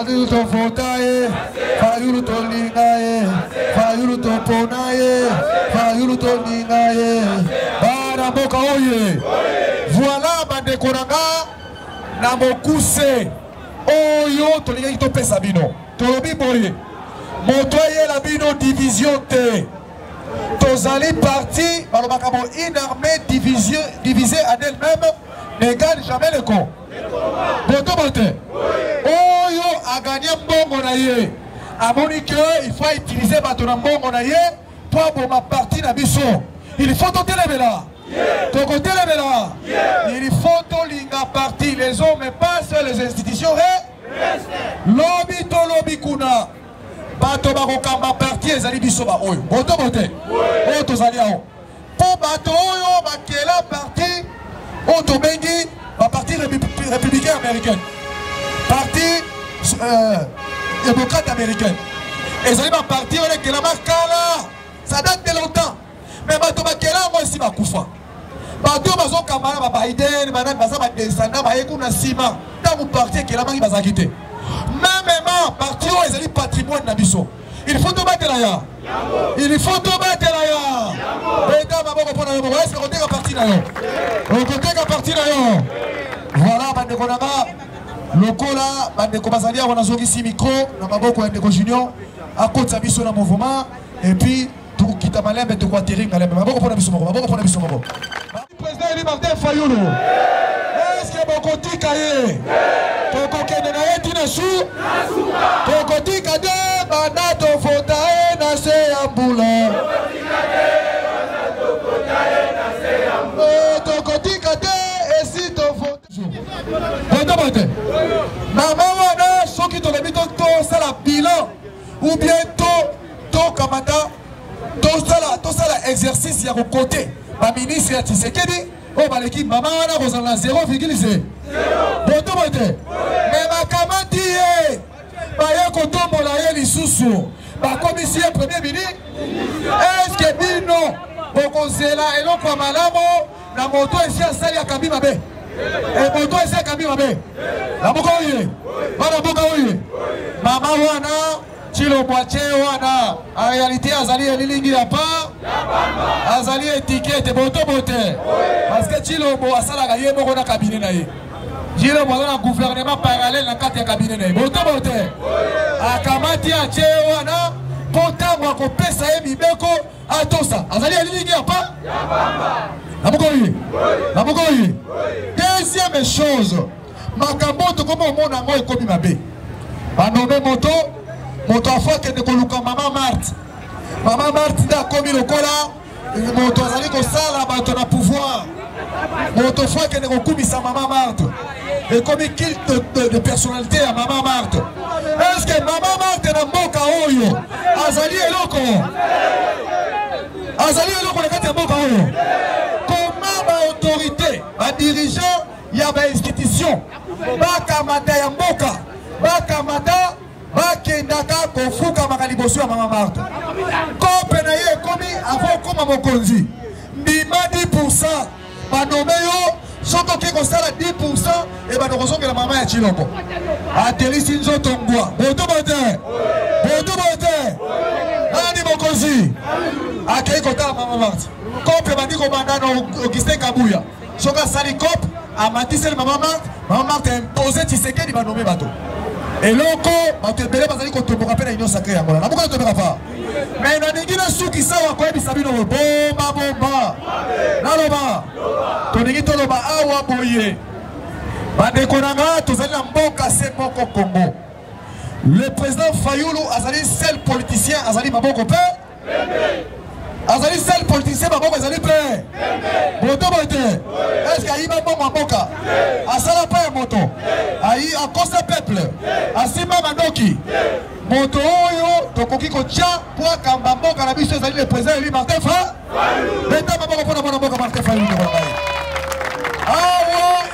Fayulu to votaye, Fayulu to lingaye, Fayulu to ponaye, Fayulu to lingaye. Bara mboka oye. Voilà bande konanga na mokuse. Oyo to linga to pesa bino. To lobi boye. Motoye la bino division te. Tozali parti, une armée divisée en elle-même ne gagne jamais le compte. Oyo a gagné mbongo na ye. A moni que il faut utiliser bateau mbongo na ye pour avoir ma partie na biso. Il faut tout élever là. Il faut tout linga parti les hommes mais pas sur les institutions. Lobby to lobby kuna. Bato bakokamba parti ezali biso ba oyo. Boto. Oyo tozali aho. Po bato oyo bakela parti oto bengi ba parti républicain américain. Parti démocrate américain. Ezali ba parti ole kela makala. Ça date de longtemps. Mais bato bakela ngo si bakufa. Bato bazokamba na ba Biden, banani baza ba descendant ba ekuna sima. Tangu parti kela mangi bazakite. Même parti où ils ont patrimoine nabiso. Il faut te battre là. Il faut te battre là. Est-ce qu'on est parti là? On est parti là. Voilà, bande konanga. Lokola, bande kobazalia, on a zogi si micro, na maboko ya Ndeko Junior, à côté de biso na mouvement, et puis tout quitte malembe et tout quoi terrain malembe. Maboko pour biso moko, maboko pour biso moko. Président Eli Martin Fayulu. Est-ce que mon côté cahier? Toko kende na yeti na su Toko tika de banato fotae na se ambula Toko tika de esi to fotae Bote Mama wana soki to lebito to sala bilan Ou bien to kamata To sala exercice ya kokote Ba ministre ya Tshisekedi Oh baleki mama wana kozala 0,0 Bote mais ma kamati baye kotombola ye lisusu ba commissaire premier ministre est-ce que bino bokozela eloko malamo na moto esi asali akambi mabe e moto esi akambi mabe la boka oye bana boka oye mama wana chilo boache wana en réalité azali elilingi ya pa azali étiquette bote parce que chilo bo asala ga ye moko na cabinet na ye Jilo mwana na gouvernement parallèle na kati ya cabinet na bote akamati ya chewana potango akopesa ye mibeko atosa azali alilingi apa na mukoyi deuxième chose makambo to komo mona ngo ekomi mabe banome moto afwa kende koluka mama Marthe da komi lokola moto azali kosala bato na pouvoir moto fwa kende kokumisa mama Marthe et comme culte de personnalité à Maman Marthe. Est-ce que Maman Marthe na mboka oyo azali eloko na kati ya mboka oyo comment ba autorité ba dirigeant ya ba institution ba kamata ya mboka ba kamata ba kendaka kofuka makaliboso ya Maman Marthe kope na ye komi avant koma mokonzi ndima 10% ba nomé yo Soko qui constate 10% et ben nous que la maman est chilombo. Ateli sinzo tongwa. Boto. Nani mokozi. Akei kota maman Marthe. Kope bandi ko bandana Augustin Kabuya. Soka sali cop a matissé maman Marthe imposé Tshisekedi ba nommer bateau. Et loko bato ebele bazali ko tomboka pe na union sacrée ya ngola. Na boka to beka mais na ningina suki sawa ko ebisa bino bomba. Naloba. Toningi toloba awa boye. Bandeko nanga tozali na mboka se moko Congo. Le président Fayulu azali seul politicien azali maboko pe. Azali seul politicien maboko azali pe. Bote. Est-ce qu'il y a bon mboka? Asala pa ya moto. Ayi akosa peuple. Asima mandoki. Moto oyo tokoki kotia pour kamba mboka na biso ezali le président Eli Martin Fayulu. Beta maboko pona mboka Martin Fayulu.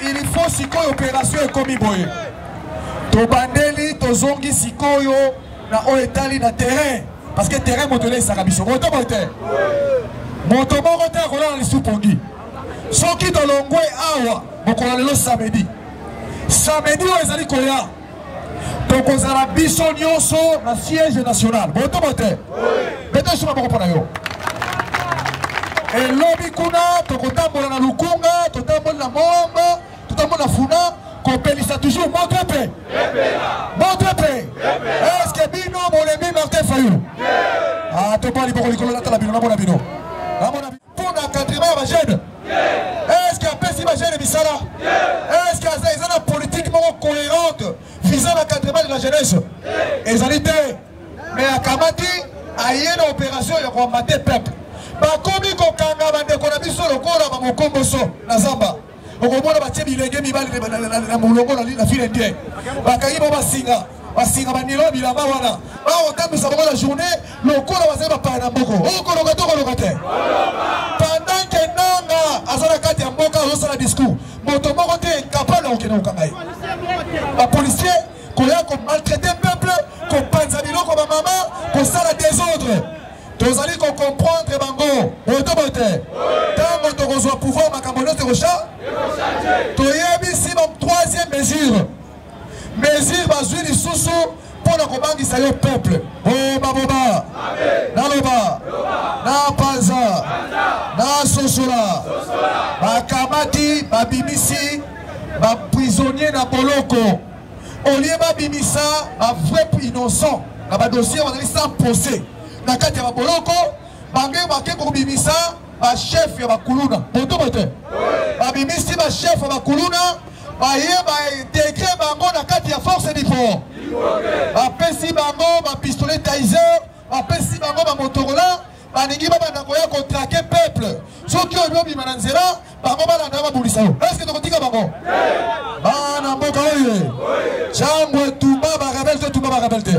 Il faut sikoyo opération ekomi boye. Tobandeli tozongi sikoyo na oetali na terrain parce que terrain motole sakabiso. Moto moko te kola na supongi. Soki dolongwe awa mokola lelo samedi. Samedi o ezali koya. tokozala biso nyonso na siège national botomo te bete soka bokopona yo elobi kuna tokotambola na lukunga totambola na momba totambola na funa kopelisa toujours moto pe est-ce que bino bolembi Martin Fayulu ah topali boko likolo natala bino namona bino pour l'encadrement ya bajeune est-ce que apesi bajeune bisala est-ce que eza na politique moko cohérente visant l'encadrement de la jeunesse ezali te mais akamati aye na opération ya komate peuple bakomi kokanga bandeko na biso lokola bamokomboso na zamba okomona batie bilenge mibali na molongo na file ndie bakangi bo basinga banilo bilamba wana baotambisa bango la journée lokola bazali bapaya na mboko okoloka tokoloka te pendant ke nanga aza na kati ya mboka azosala discours moto moko te incapable okende kokanga ye bapolicier koya komaltraite peuple kopanza biloko bamama kosala désordre tozali kocomprendre bango otobo te ntango tokozwa pouvoir makambo nyonso ekosha toyebisi ba troisième mesure bazwi lisusu mpona kobangisa yo peuple boba naloba na panza na sosola bakamati babimisi baprisonnier na boloko olie babimisa bavrai innocent na badossier bazali sans procès na kati ya baboloko bange bake kobimisa bachef ya bakuluna botobo te babimisi bachef ya bakuluna baye baintegre bango na kati ya force du fort bapesi bango bapistolet Taser bapesi bango bamotorola baningi babanda koya kotrake peuple soki oyo bobima na nzela bango balanda babulisa yo eske tokotika bango bana mboka oyo chango etumba barebele te etumba barebele te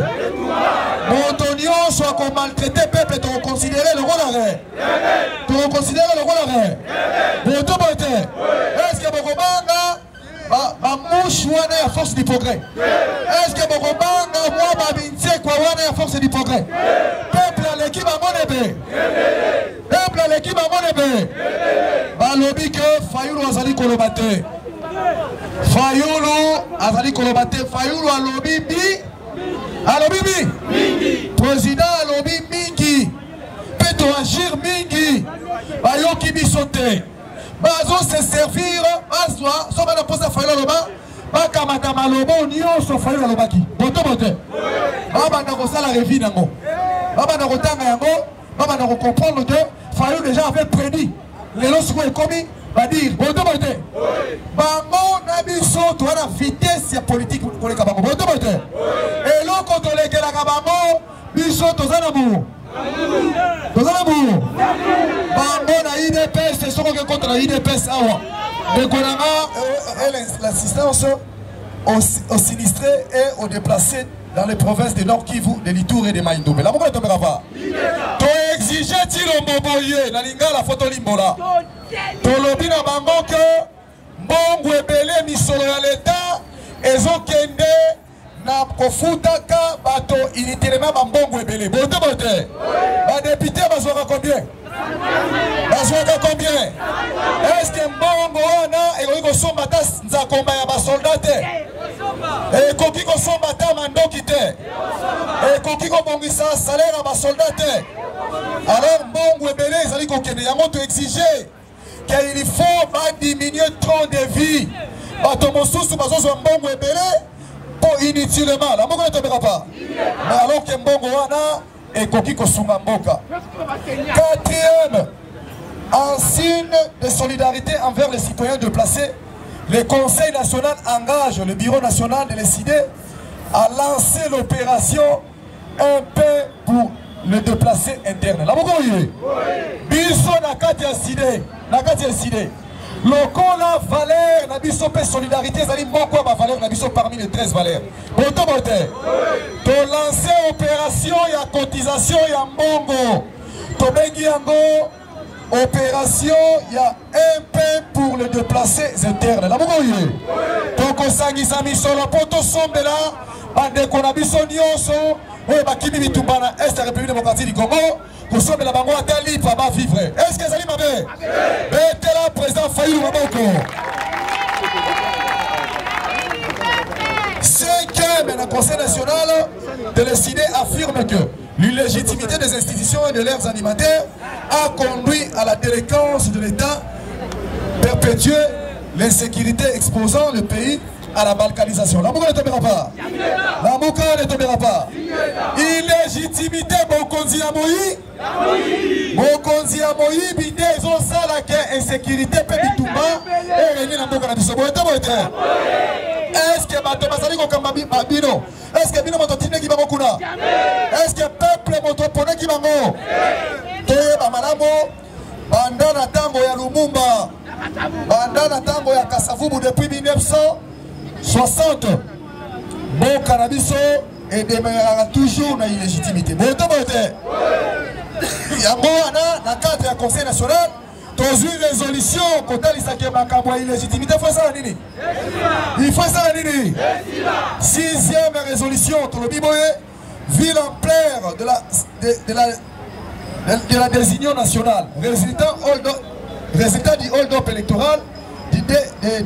moto nyonso akomaltraite peuple tokoconsidere lokola re botobo te eske bokobanga bamouche wana ya force du progrès est-ce que bokobanga mwa babinsekwa wana ya force du progrès peuple aleki bango nebe balobi ke Fayulu azali koloba te Fayulu alobi président alobi mingi mpe toagir mingi bayoki biso te bazo se servir bazwa so bana posa Fayulu aloba bakamata malobo nyonso Fayulu alobaki botobo te babanda kosala revue nango babanda kotanga yango babanda kocomprendre que Fayulu déjà avait prédit lelo sikoyo ekomi badire botobo te bango na biso towana vitesse ya politique koleka bango botobo te eloko tolekelaka bango biso toza na bomo bango na IDPS sokoke contre la IDPS awa dekonanga l'assistance aux sinistrés et aux déplacés dans les provinces de Nord Kivu, de Lituri et de Maïndombe. La moko tombera pas. To exiger tilo mboboye na lingala photo limbola. To lobi na bango que mbongo ebele misolo ya l'État ezokende na kofutaka bato initialement bambongo ebele. Bote bote. Ba député bazwaka combien? Est-ce que mbongo wana ekoki kosomba ta nzakomba ya basoldat te? Ekoki kosomba ta mandoki te? Ekoki kobongisa salaire ya basoldat te? Alors mbongo ebele ezali kokende yango to exiger qu'il faut diminuer trop de vie. Bato mosusu bazozwa mbongo ebele pour inutilement. La mbongo ne tombera pas. Mais alors que mbongo wana ekoki kosunga mboka. Quatrième, en signe de solidarité envers les citoyens déplacés, le Conseil national engage le Bureau national de décider à lancer l'opération un peu pour le déplacé interne. La mokoye. Biso nakati aside. Lokola valeur na biso pe solidarité zali moko ba valeur na biso parmi les 13 valeurs. Boto bote. To lancer opération ya cotisation ya mbongo. To bengi yango opération ya un peu pour les déplacés internes. La mokoye. To kosangisa misolo poto sombela bande konabiso nyonso oyo bakimi bitumba na Est République démocratique du Congo kosombela bango ata lipa ba vivre. Est-ce que ezali mabe? Betela président Fayulu maboko. Cinquième le Conseil national de l'ESID affirme que l'illégitimité des institutions et de leurs animateurs a conduit à la délinquance de l'État, perpétuer l'insécurité exposant le pays à la balkanisation. La Mouka ne tombera pas. La Mouka ne tombera pas. Illégitimité, Mokonzi Amoyi. Mokonzi Amoyi, Binde, ils ont ça là que insécurité, Pébitumba, et Rémi Namboka na Bisobo. Est-ce que Bato Basali Kokambabi Babino? Est-ce que Bino Mototine qui va Mokuna? Est-ce que peuple Motopone qui va Mo? Toye Bamalamo, Bandana Tango ya Lumumba, Bandana Tango ya Kasavubu depuis 1960. Bon Canabiso et demeurera toujours dans l'illégitimité. Bon, il y a un cadre du Conseil national, dans une résolution, quand il s'agit de l'illégitimité, il faut ça la nini. Il faut ça la nini. 6e résolution, tout le Biboye, vu l'ampleur de la désignation nationale. Résultat du hold-up électoral de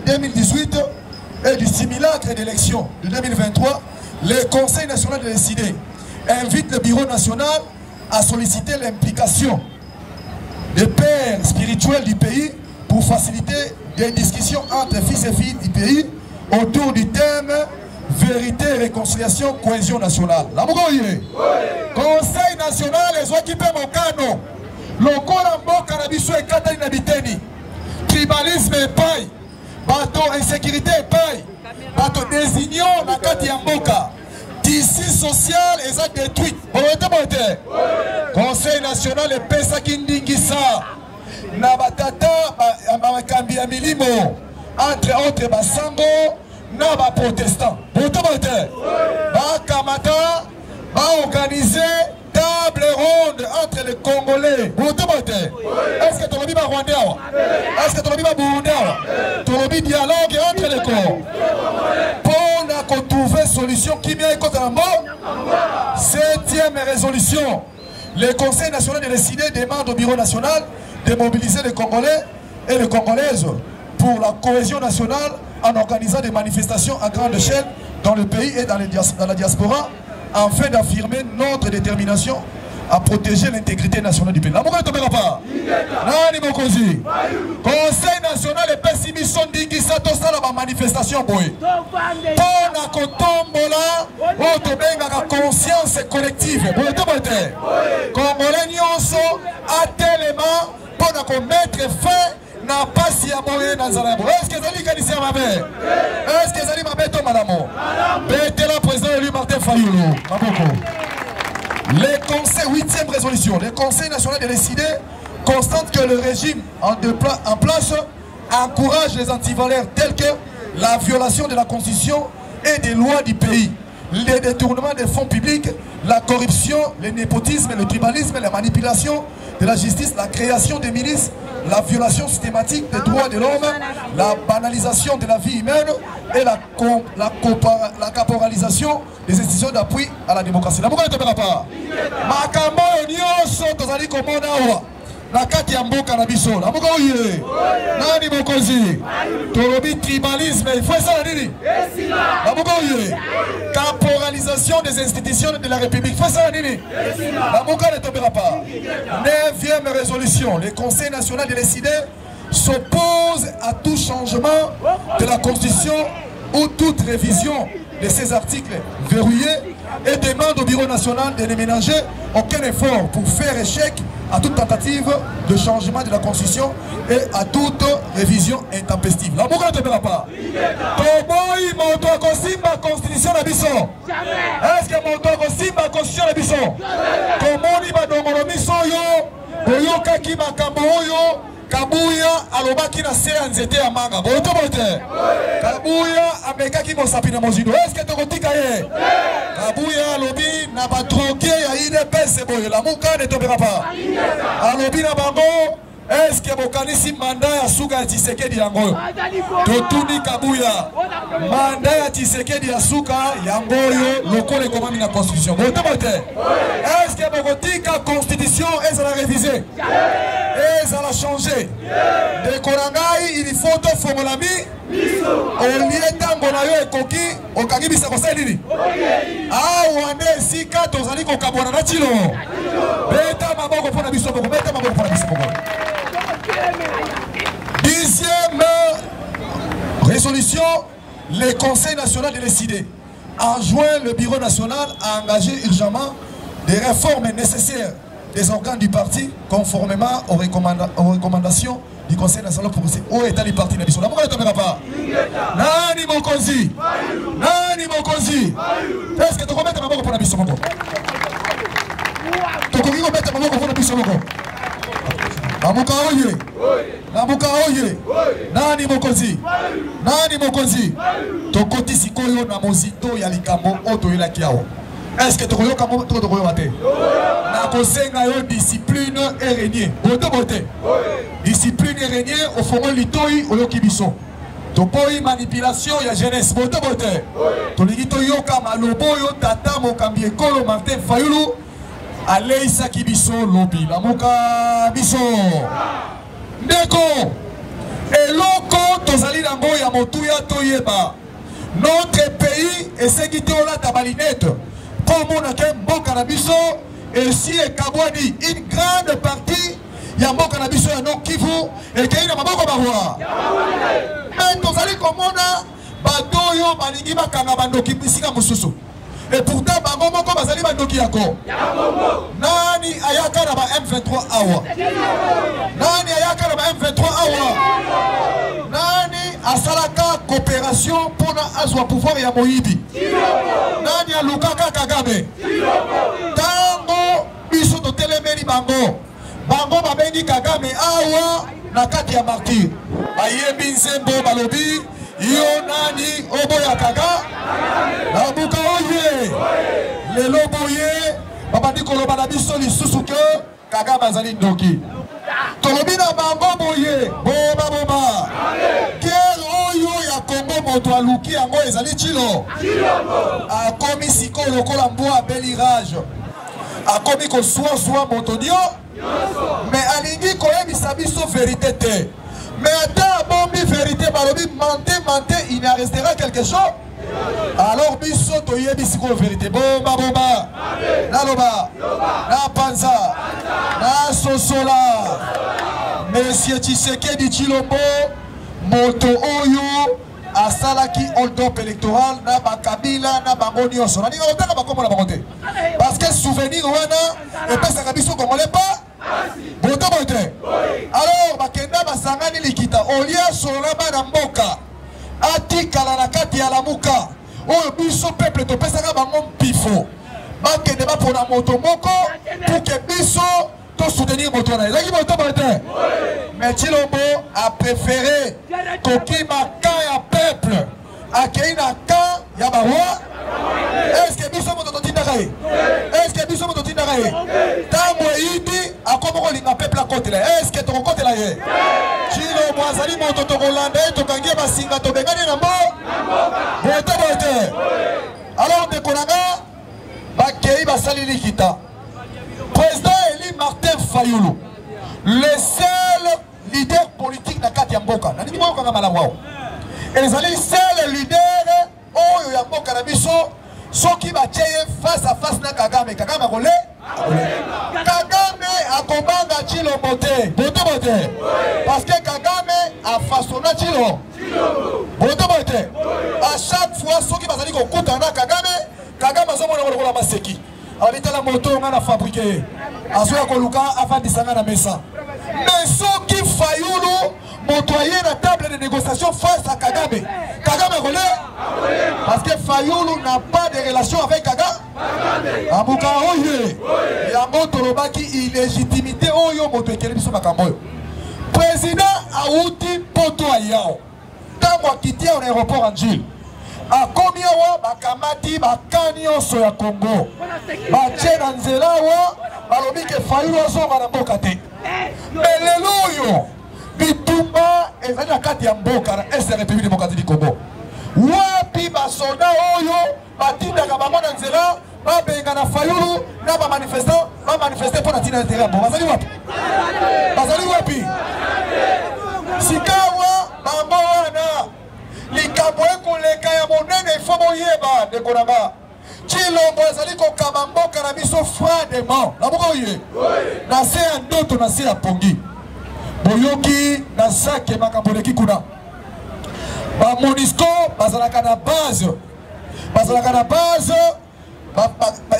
2018 et du simulacre d'élection de 2023, le Conseil national de l'ESID invite le Bureau national à solliciter l'implication des pères spirituels du pays pour faciliter des discussions entre fils et filles du pays autour du thème vérité, réconciliation, cohésion nationale. La Mougoye, Conseil national, les occupés Mokano, le Kolambo Karabiso et Katarina Biteni, tribalisme et paille, bateau insécurité et paille, bateau désignant la Kati Mboka, tissu social et ça détruit. Conseil national et Pesa Kindingisa, Nabatata, Amakambi Amilimo, entre autres Basango, Naba protestants. Bakamata va organiser table ronde entre les Congolais. Est-ce que tu as Rwandais? Est-ce que tu as Burundais? Tu as dialogue entre les corps pour trouver solution qui vient contre la mort. 7e résolution. Le Conseil national de l'ESID demande au Bureau national de mobiliser les Congolais et les Congolaises pour la cohésion nationale en organisant des manifestations à grande échelle dans le pays et dans la diaspora afin d'affirmer notre détermination à protéger l'intégrité nationale du pays. La Mouka ne tombera pas. Nani Mokozi. Conseil national et pessimisme d'Ingisa Tosa la manifestation boy. Pona kotombola, otobenga ka conscience collective. Boy tobote. Congolais nyonso atelema pona ko mettre fin na pasi ya moye na Zalabo. Est-ce que Zali kanisi ya mabe? Est-ce que Zali mabe to madamo? Bete la président élu Martin Fayulu. Maboko. Les conseils, 8e résolution, le Conseil national de l'ESID constate que le régime en place encourage les antivaleurs tels que la violation de la Constitution et des lois du pays, les détournements des fonds publics, la corruption, le népotisme, le tribalisme, la manipulation de la justice, la création des milices, la violation systématique des droits de l'homme, la banalisation de la vie humaine et la caporalisation des institutions d'appui à la démocratie. La Mouka ne tombera pas. Makambo nyonso tozali komona awa na kati ya mboka na biso. La Mouka oye. Nani Mokozi. Tolobi tribalisme, il faut ça nini? La Mouka oye. Caporalisation des institutions de la République, il faut ça nini? La Mouka ne tombera pas. 9e résolution, le Conseil national de l'ESID s'oppose à tout changement de la Constitution ou toute révision de ces articles verrouillés et demande au Bureau national de ne ménager aucun effort pour faire échec à toute tentative de changement de la Constitution et à toute révision intempestive. La Mouka ne tombera pas. Toboyi moto akosimba Constitution na biso. Est-ce que moto akosimba Constitution na biso? Tomoni badongolo miso yo, oyokaki makambo oyo. Kabuya alobaki na se nzete ya manga. Boto bote. Kabuya amekaki mosapi na mozindo. Est-ce que tokotika ye? Kabuya alobi na batroke ya IDPS boye. La Mouka ne tombera pas. Alobi na bango. Est-ce que bokanisi mandat ya suka ya Tshisekedi yango? Totuni Kabuya. Mandat ya Tshisekedi ya suka yango yo lokole komami na constitution. Boto bote. Est-ce que la constitution et ça l'a révisé. Et ça l'a changé. De Korangai, il faut tout faire mon ami. On y est en Bonayo et Koki, au Kagibi Sakoseli. Ah, on est ici, 14 années qu'on cabona Natilo. Beta Maboko pour la Bissoko, Beta Maboko pour la Bissoko. Dixième résolution, le Conseil national de décider. Enjoint le Bureau national à engager urgemment des réformes nécessaires des organes du parti conformément aux recommandations du Conseil national pour où est le parti Nabiso. La mokola tomera pas. Nani mokonzi. Nani mokonzi. Est-ce que tu remets ta maboko pour Nabiso moko? Tu peux mettre ta maboko pour Nabiso moko? Namuka oye. Namuka oye. Nani mokonzi. Nani mokonzi. Tokoti sikoyo na mozito ya likambo oto yela kiao. Est-ce que tu as dit que discipline et régner? Discipline et régner au fond de l'itoï au yokibiso. Tu peux manipulation, il y a jeunesse. Tu as dit que tu as tata mokambie kolo Martin Fayulu. Allez, sakibiso lobby. La moka biso. Deko. Et loko, tozali nango ya motuya toyeba. Notre pays est ce qui est la tabalinette. Comme on a qu'un bon cannabis, et si et Kabwani, une grande partie, il y a un bon cannabis à non Kivu, et qu'il y a un bon cannabis. Mais nous allons comme on a, Badoyo, Balingiba, Kanabando, Kibisika, Moussousou. Et pourtant, Bango, Moko, Bazali, Bandoki, Yako. Nani Ayaka, Naba M23 Awa. Nani Ayaka, Naba M23 Awa. Nani Asalaka, coopération pour la Azwa pouvoir ya Moïbi. Nani Alukaka Kagame. Tango, Biso to Telemeni Bango. Bango, Babengi Kagame Awa, Nakati ya Martyr. Bayebi Nzembo Balobi. Yo nani oboya kaga nabuka oye le loboye babandi koloba na biso lisusu ke kaga bazali ndoki tolobi na bango boye boba guerre oyo ya Congo moto aluki yango ezali chilo akomi siko lokola mbwa belirage akomi ko soa motonio mais alingi koyebisa biso vérité te. Mais attends, bon, vérité, menté, il en restera quelque chose. Alors, biso, toye, bisiko, vérité. Bomba, Naloba, na Panza, na Sosola, Monsieur Tshisekedi Tshilombo, Moto Oyo, Asalaki, hold-up électoral, na Bakabila, na Bangoni, Oso. Parce que souvenir, wana, et puis ça, biso, comme on n'est pas. Alors, bakenda basangani likita olia solaba na mboka atikala na kati ya lamuka oyo biso peuple topesaka bango mpifo bakende bapona moto moko pour que biso to soutenir moto na ezaki moto bote mais Tshilombo a préféré kokima ka ya peuple akei na ka ya baroi. Est-ce que biso moto totindaka ye? Est-ce que biso moto tindaka ye? Tango eidi akomoko linga peuple akote la. Est-ce que tokokote la ye? Tshilombo azali moto tokolanda ye tokangi basinga tobengani na mbo bote. Alors dekonanga bakei basali likita. Président Eli Martin Fayulu, le seul leader politique na kati ya mboka. Nani mboka nga malamu wao. Ezali seul leader oyo ya mboka na biso soki bacheye face à face na Kagame. Kagame akole Kagame akobanga Tshilombo te bote parce que Kagame a façonné Tshilombo bote à chaque fois soki bazali kokuta na Kagame azomona kola maseki alitala moto nga na fabriquer asoya koluka afandisanga na mesa mais soki Fayulu montoyer la table de négociation face à Kagame volé parce que Fayulu n'a pas de relation avec Kagame. Amuka oye yango tolobaki illégitimité oyo moto ekele biso makambo. Président auti poto ayao tango akiti au aéroport Anjil akomi awa bakamati bakani oso ya Congo batie na nzela awa balobi ke Fayulu azonga na mboka te mais lelo oyo bitumba ezali na kati ya mboka na est République démocratique du Congo wapi basoda oyo batindaka bango na nzela ba benga na Fayulu na ba manifestant ba manifester pour la tina intérêt bon bazali wapi sikawa bango wana likambo ekoleka ya monene ifo boyeba dekonanga Chilombo ezali kokaba mboka na biso froidement na moko ye na se ya ndoto na se ya pongi boyoki na sake makambo leki kuna ba Monisco bazalaka na base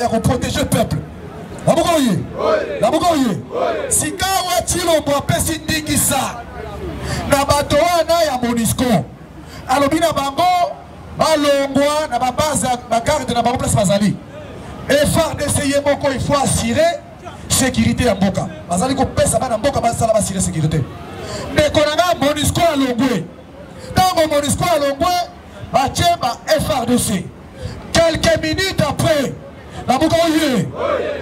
ya koprotéger peuple na moko ye sikawa Chilombo apesi ndingisa na bato wana ya Monisco alobi na bango balongwa na base na garde na bango place bazali FARDC ye moko il faut assurer sécurité ya mboka bazali kopesa bana mboka basala basire sécurité ndeko nanga Monisco alongwe tango Monisco alongwe batie ba FARDC quelques minutes après la mboka oye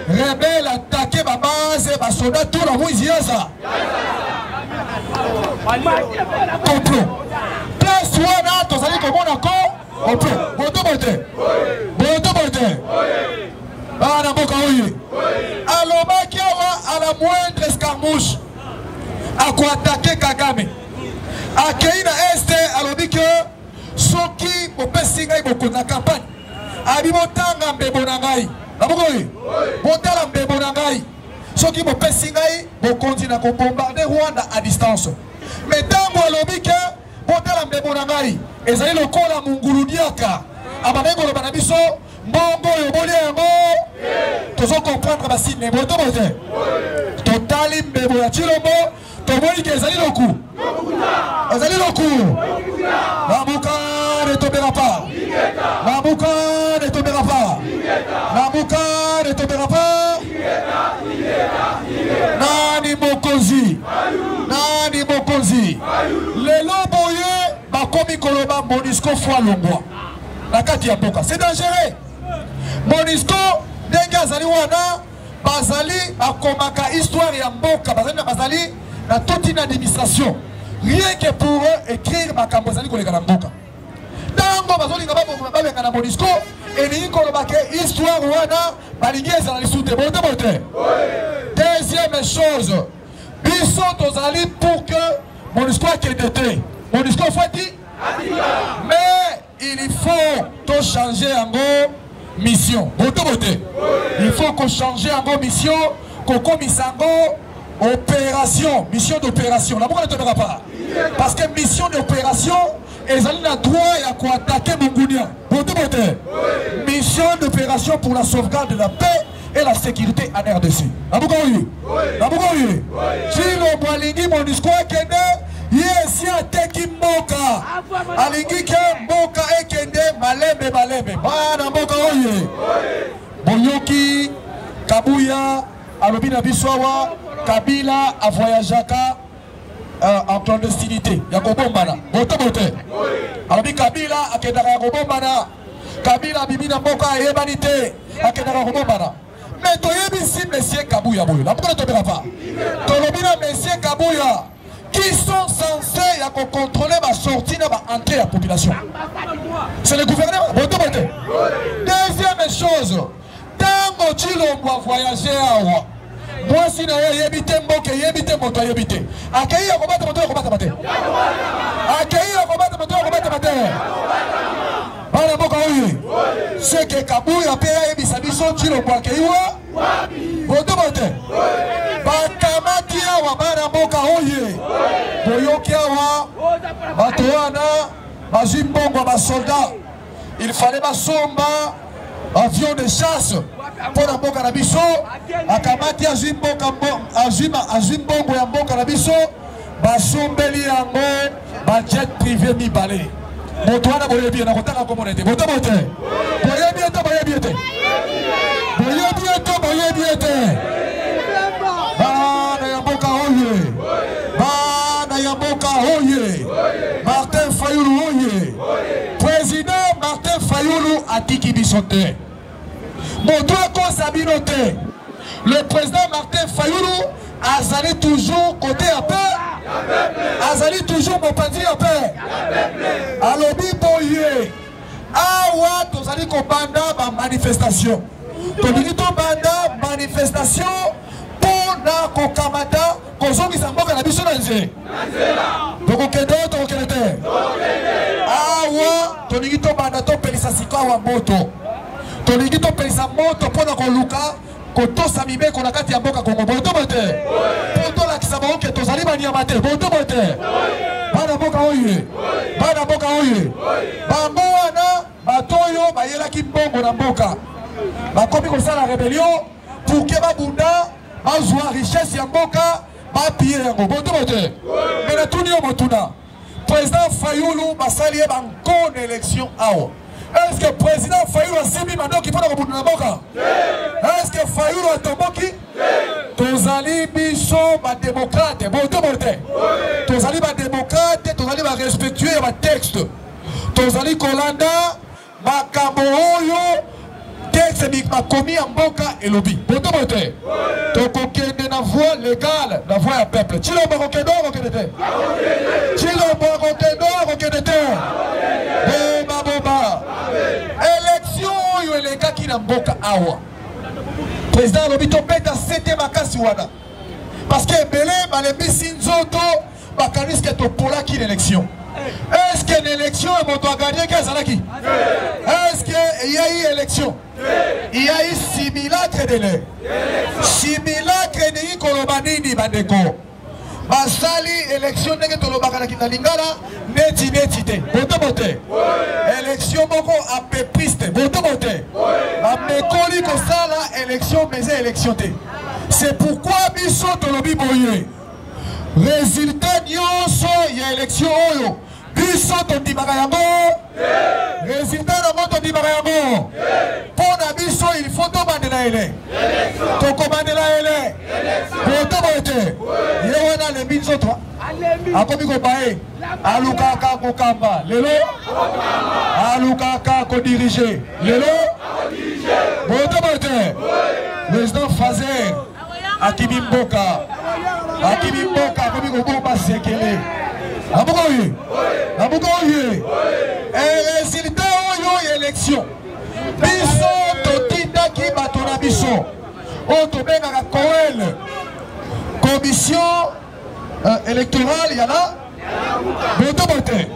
rebelle attaqué ba base ba soldat tout la moiziaza complot place wana tozali komona ko complot bote bana mboka oye alobaki awa à la moindre escarmouche akoattake Kagame akei na este alobi ke soki bopesi ngai bokonza campagne abi botanga mbebo na ngai na moko oye botala mbebo na ngai soki bopesi ngai bokonzi na kobombarde Rwanda à distance mais tango alobi ke botala mbebo na ngai ezali lokola munguludiaka ababengo loba na biso mbongo oyo boli yango tozo comprendre basine bote totali mbebo ya Chilombo tomoni ke ezali loku Nabuka ne tombera pas nani mokonzi lelo boye bakomi koloba Monisco fois longwa na kati ya mboka c'est dangereux Monisco ndenge azali wana bazali akomaka histoire ya mboka bazali na toute une administration rien que pour écrire makambo azali koleka na mboka tango bazolinga babenga na Monisco elingi koloba ke histoire wana balingi ezala lisute bote deuxième chose biso tozali pour que Monisco akende te Monisco fati mais il faut to changer yango mission bote il faut qu'on change yango mission kokomisa yango opération mission d'opération la pourquoi ne te verra pas parce que mission d'opération ezali na droit ya koattaquer Mungunia bote mission d'opération pour la sauvegarde de la paix et la sécurité en RDC la pourquoi oui Chilombo alingi Monisco akende yesi ateki mboka alingi ke mboka ekende malembe bana mboka oye boyoki Kabuya alobi na biso awa Kabila a voyageaka en clandestinité ya kobombana bote alobi Kabila akendaka ya kobombana Kabila bibi na mboka ayebani te akendaka kobombana mais toyebisi monsieur Kabuya boyo la pourquoi ne tobera pas tolobi na monsieur Kabuya qui sont censés contrôler ma sortie et ma entrée à la population. C'est le gouvernement. Deuxième chose, tant que Chilombo a voyagé à Roi, moi si je suis habité, accueillir à combattre moteur, accueillir à combattre moteur. C'est que Kabuya a payé Bisabiso Chilombo a accueilli. Bakamati awa bana mboka oye boyoki awa bato wana bazwi mbongo ba soldat il fallait basomba avion de chasse pour na mboka na biso akamati azwi mbongo ya mboka na biso basombeli yango ba jet privé mibale moto wana boyebi na kotaka komona te boyebi ete Bana Yamboka Oye, Martin Fayulu Oye, président Martin Fayulu a dit qu'il bisontait. Mon doigt consabinoté, le président Martin Fayulu a salé toujours côté à paix, a salé toujours mon parti à paix. Alobi Boye, Awa, tu as dit qu'on banda ma manifestation. tolingi tobanda manifestation mpona kokamata kozongisa mboka na biso na nzela tokokende tokokende te awa tolingi tobanda topelisa sika awa moto tolingi topelisa moto mpona koluka kotosa mibeko na kati ya mboka Kongo botobo te po tolakisa bango ke tozali banyama te botobo te bana mboka oyo bango wana bato oyo bayelaki mbongo na mboka bakomi kosala rebellion pour ke babunda bazwa richesse ya mboka bapie yango botobo te me natuni yo motuna président Fayulu basali ye bankone élection awa. Est-ce que le président Fayulu a simbi mandoki pour la boka? Est-ce que Fayulu a tomboki? Tozali biso ba démocrate, bon tout morte. Tozali ba démocrate, tozali ba respectuer ba texte. Tozali kolanda ba kaboyo texte bi ba komi en boka et lobby. Bon tout morte. Tokokende na voie légale, la voie à peuple. Chilo bakokendo kokende. Chilo bakokendo kokende. Boba. Élection oyo elekaki na mboka awa. Président Lobito peta sete makasi wana. Parce que belé balebisi nzoto bakaniske to polaki l'élection. Est-ce que l'élection est moto a gagné qu'azalaki? Est-ce que il y a eu élection? Il y a eu simulacre de l'é. Simulacre de Kolobanini bandeko. Basali élection nenge tolobaka na kinalingala neti te botobote élection moko apépriste botobote amekoli kosala élection mais élection te. C'est pourquoi biso tolobi boye résultat nyonso ya élection oyo biso tondimaka yango résultat na moto tondimaka yango pona biso il faut tobandela ele tokobandela ele botobote ye wana lembi nzoto akomi kobaye alukaka kokamba lelo alukaka kodirige lelo botobote président Fazer akimi mboka akomi kobomba sekele abuko oye résultat oyo élection biso totindaki bato na biso oyo tobengaka COEL commission électorale yala botobote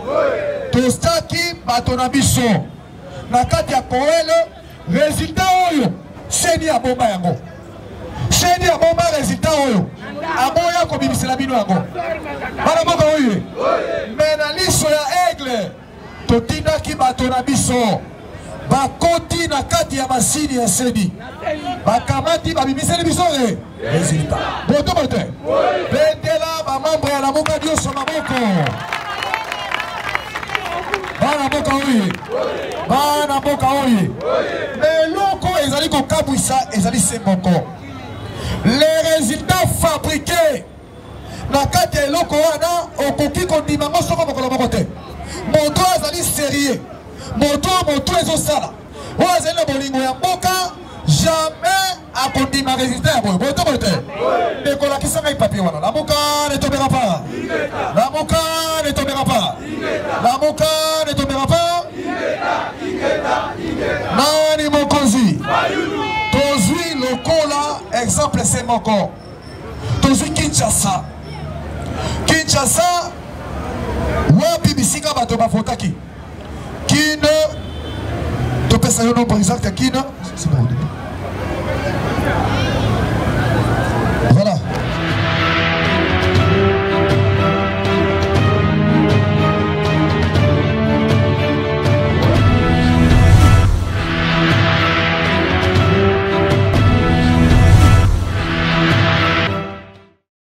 tostaki bato na biso na kati ya COEL résultat oyo seni abomba yango seni abomba résultat oyo aboya kobimisela bino yango bana mboka oyo me na liso ya aigle totindaki bato na biso bakoti na kati ya masini ya seni bakamati babimiseli biso résultat botobote bendela bamambre ya lamuka nyonso maboko bana mboka oyo eloko ezali kokabwisa ezali se moko les résultats fabriqués na kati ya eloko wana okoki kondima ngo soko mokolo moko te moto azali sérieux moto ezosala oyo azali na bolingo ya mboka jamais akondima résultat ya boye botobo te ekolakisa ngai papier wana lamuka ne tombera pas lamuka ne tombera pas lamuka ne tombera pas nani mokonzi tozwi lokola exemple c'est moko tozwi Kinshasa wapi bisika bato bafotaki kino topesa yo nombre exact ya kino c'est bon